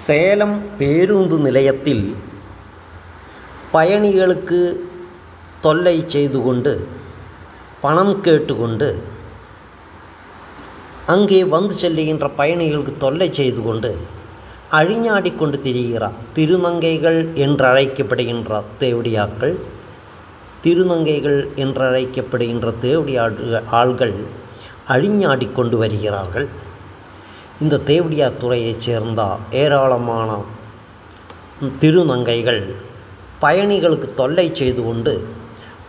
சேலம் பேருந்து நிலையத்தில் பயணிகளுக்கு தொல்லை செய்து கொண்டு பணம் கேட்டுக்கொண்டு அங்கே வந்து செல்லுகின்ற பயணிகளுக்கு தொல்லை செய்து கொண்டு அழிஞாடிக்கொண்டு திரிகிறார். திருநங்கைகள் என்றழைக்கப்படுகின்ற தேவடியாக்கள், திருநங்கைகள் என்றழைக்கப்படுகின்ற தேவடியா ஆள்கள் அழிஞாடிக்கொண்டு வருகிறார்கள். இந்த தேவடியா துறையைச் சேர்ந்த ஏராளமான திருநங்கைகள் பயணிகளுக்கு தொல்லை செய்து கொண்டு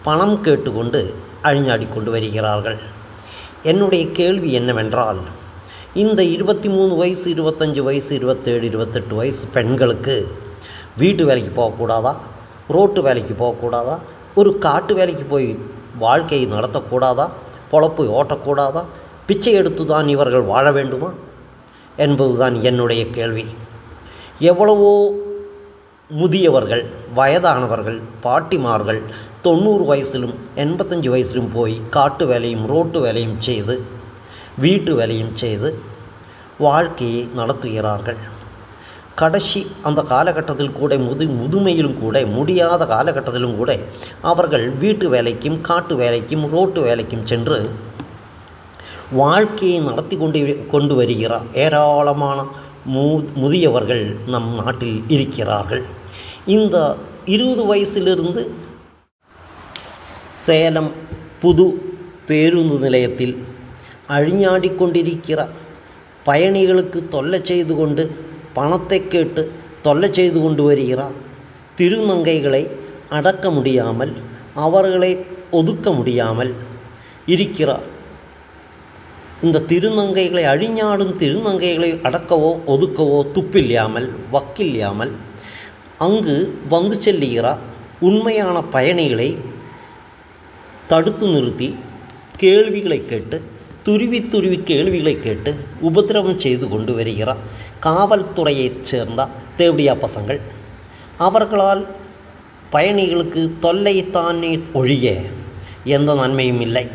பணம் கேட்டுக்கொண்டு அழிஞாடிக்கொண்டு வருகிறார்கள். என்னுடைய கேள்வி என்னவென்றால், இந்த 23 வயசு, 25 வயசு, 27, 28 வயசு பெண்களுக்கு வீட்டு வேலைக்கு போகக்கூடாதா? ரோட்டு வேலைக்கு போகக்கூடாதா? ஒரு காட்டு வேலைக்கு போய் வாழ்க்கையை நடத்தக்கூடாதா? பொழப்பு ஓட்டக்கூடாதா? பிச்சை எடுத்து தான் இவர்கள் வாழ வேண்டுமா என்பதுதான் என்னுடைய கேள்வி. எவ்வளவோ முதியவர்கள், வயதானவர்கள், பாட்டிமார்கள் 90 வயசிலும் 85 வயசிலும் போய் காட்டு வேலையும் ரோட்டு வேலையும் செய்து வீட்டு வேலையும் செய்து வாழ்க்கையை நடத்துகிறார்கள். கடைசி அந்த காலகட்டத்தில் கூட முதுமையிலும் கூட முடியாத காலகட்டத்திலும் கூட அவர்கள் வீட்டு வேலைக்கும் காட்டு வேலைக்கும் ரோட்டு வேலைக்கும் சென்று வாழ்க்கையை நடத்தி கொண்டு வருகிறார் ஏராளமான முதியவர்கள் நம் நாட்டில் இருக்கிறார்கள். இந்த 20 வயசிலிருந்து சேலம் புது பேருந்து நிலையத்தில் அழிஞாடிக்கொண்டிருக்கிற பயணிகளுக்கு தொல்லை செய்து கொண்டு பணத்தை கேட்டு தொல்லை செய்து கொண்டு வருகிறார். திருநங்கைகளை அடக்க முடியாமல், அவர்களை ஒதுக்க முடியாமல் இருக்கிறார். இந்த திருநங்கைகளை அழிஞாடும் திருநங்கைகளை அடக்கவோ ஒதுக்கவோ துப்பில்லாமல் வக்கில்லாமல் அங்கு வந்து செல்லுகிறார். உண்மையான பயணிகளை தடுத்து நிறுத்தி கேள்விகளை கேட்டு துருவி கேள்விகளை கேட்டு உபதிரவம் செய்து கொண்டு வருகிறார் காவல்துறையைச் சேர்ந்த தேவடியா பசங்கள். அவர்களால் பயணிகளுக்கு தொல்லைத்தானே ஒழிய எந்த நன்மையும் இல்லை.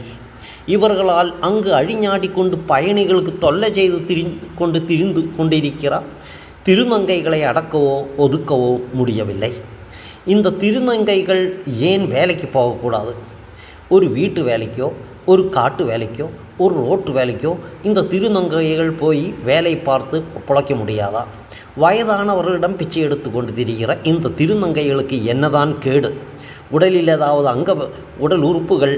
இவர்களால் அங்கு அழிஞாடிக்கொண்டு பயணிகளுக்கு தொல்லை செய்து திரிந்து கொண்டிருக்கிறார். திருநங்கைகளை அடக்கவோ ஒதுக்கவோ முடியவில்லை. இந்த திருநங்கைகள் ஏன் வேலைக்கு போகக்கூடாது? ஒரு வீட்டு வேலைக்கோ, ஒரு காட்டு வேலைக்கோ, ஒரு ரோட்டு வேலைக்கோ இந்த திருநங்கைகள் போய் வேலை பார்த்து பிழைக்க முடியாதா? வயதானவர்களிடம் பிச்சை எடுத்து கொண்டு திரிகிற இந்த திருநங்கைகளுக்கு என்னதான் கேடு? உடலில் ஏதாவது உடல் உறுப்புகள்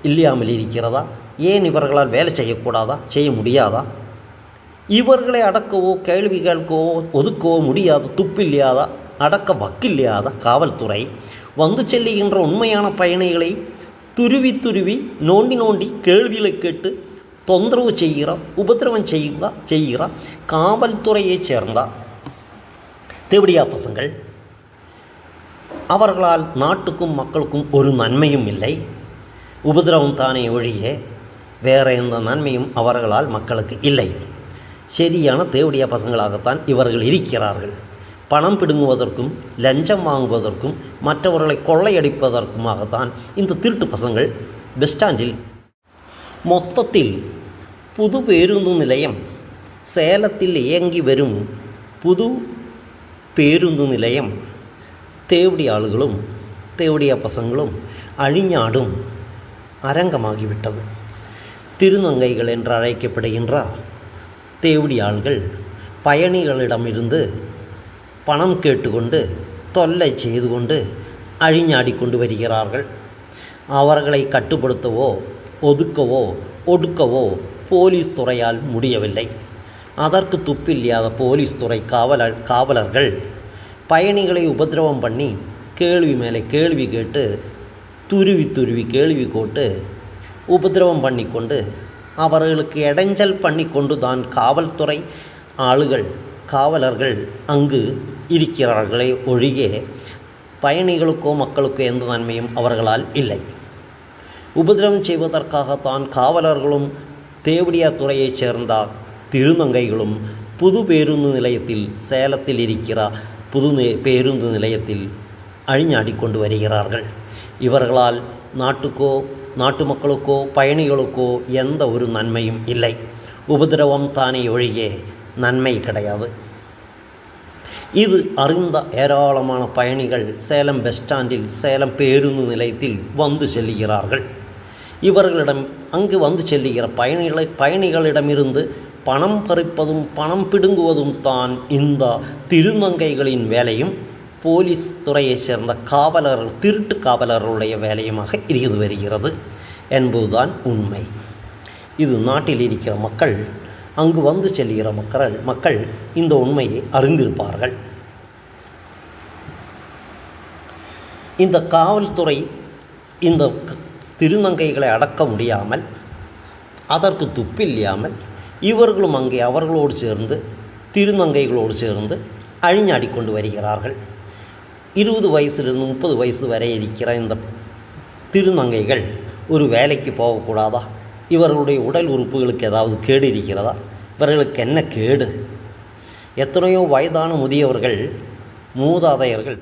இல்லாமல் இருக்கிறதா? ஏன் இவர்களால் வேலை செய்யக்கூடாதா? செய்ய முடியாதா? இவர்களை அடக்கவோ கேள்விகளுக்கோ ஒதுக்கவோ முடியாத துப்பில்லாத அடக்க வக்கில்லாத காவல்துறை வந்து செல்லுகின்ற உண்மையான பயணிகளை துருவி நோண்டி கேள்விகளை கேட்டு தொந்தரவு செய்கிறார், உபதிரவம் செய்கிறார் காவல்துறையைச் சேர்ந்த தேவடியா பசங்கள். அவர்களால் நாட்டுக்கும் மக்களுக்கும் ஒரு நன்மையும் இல்லை. உபதிரவம் தானே ஒழிய வேறு எந்த நன்மையும் அவர்களால் மக்களுக்கு இல்லை. சரியான தேவடியா பசங்களாகத்தான் இவர்கள் இருக்கிறார்கள். பணம் பிடுங்குவதற்கும் லஞ்சம் வாங்குவதற்கும் மற்றவர்களை கொள்ளையடிப்பதற்குமாகத்தான் இந்த திருட்டு பசங்கள் பஸ் ஸ்டாண்டில். மொத்தத்தில் புது பேருந்து நிலையம், சேலத்தில் இயங்கி வரும் புது பேருந்து நிலையம் தேவடியாளுகளும் தேவடியா பசங்களும் அழிஞாடும் அரங்கமாகிவிட்டது. திருநங்கைகள் என்று அழைக்கப்படுகின்ற தேவடியாள்கள் பயணிகளிடமிருந்து பணம் கேட்டுக்கொண்டு தொல்லை செய்து கொண்டு அழிஞாடிக்கொண்டு வருகிறார்கள். அவர்களை கட்டுப்படுத்தவோ ஒதுக்கவோ ஒடுக்கவோ போலீஸ் துறையால் முடியவில்லை. அதற்கு துப்பில்லாத போலீஸ் துறை காவலர்கள் பயணிகளை உபதிரவம் பண்ணி கேள்வி மேலே கேள்வி கேட்டு துருவி கேள்வி போட்டு உபதிரவம் பண்ணி கொண்டு அவர்களுக்கு இடைஞ்சல் பண்ணி கொண்டு தான் காவல்துறை காவலர்கள் அங்கு இருக்கிறார்களே ஒழிய பயணிகளுக்கோ மக்களுக்கோ எந்த நன்மையும் அவர்களால் இல்லை. உபதிரவம் செய்வதற்காகத்தான் காவலர்களும் தேவடியா துறையைச் சேர்ந்த திருநங்கைகளும் புது பேருந்து நிலையத்தில், சேலத்தில் இருக்கிற புது பேருந்து நிலையத்தில் அழிஞாடிக்கொண்டு வருகிறார்கள். இவர்களால் நாட்டுக்கோ நாட்டு மக்களுக்கோ பயணிகளுக்கோ எந்த ஒரு நன்மையும் இல்லை. உபதிரவம் தானே ஒழிய நன்மை கிடையாது. இது அறிந்த ஏராளமான பயணிகள் சேலம் பஸ் ஸ்டாண்டில், சேலம் பேருந்து நிலையத்தில் வந்து செல்லுகிறார்கள். இவர்களிடம் அங்கு வந்து செல்லுகிற பயணிகளிடமிருந்து பணம் பறிப்பதும் பணம் பிடுங்குவதும் தான் இந்த திருநங்கைகளின் வேலையும் போலீஸ் துறையைச் சேர்ந்த திருட்டு காவலர்களுடைய வேலையுமாக இருந்து வருகிறது என்பதுதான் உண்மை. இது நாட்டில் இருக்கிற மக்கள், அங்கு வந்து செல்கிற மக்கள் இந்த உண்மையை அறிந்திருப்பார்கள். இந்த காவல்துறை இந்த திருநங்கைகளை அடக்க முடியாமல், அதற்கு துப்பில்லாமல் இவர்களும் அங்கே அவர்களோடு சேர்ந்து திருநங்கைகளோடு சேர்ந்து அழிஞ்சாடிக்கொண்டு வருகிறார்கள். 20 வயசிலிருந்து 30 வயசு வரை இருக்கிற இந்த திருநங்கைகள் ஒரு வேலைக்கு போகக்கூடாதா? இவர்களுடைய உடல் உறுப்புகளுக்கு ஏதாவது கேடு இருக்கிறதா? இவர்களுக்கு என்ன கேடு? எத்தனையோ வயதான முதியவர்கள், மூதாதையர்கள்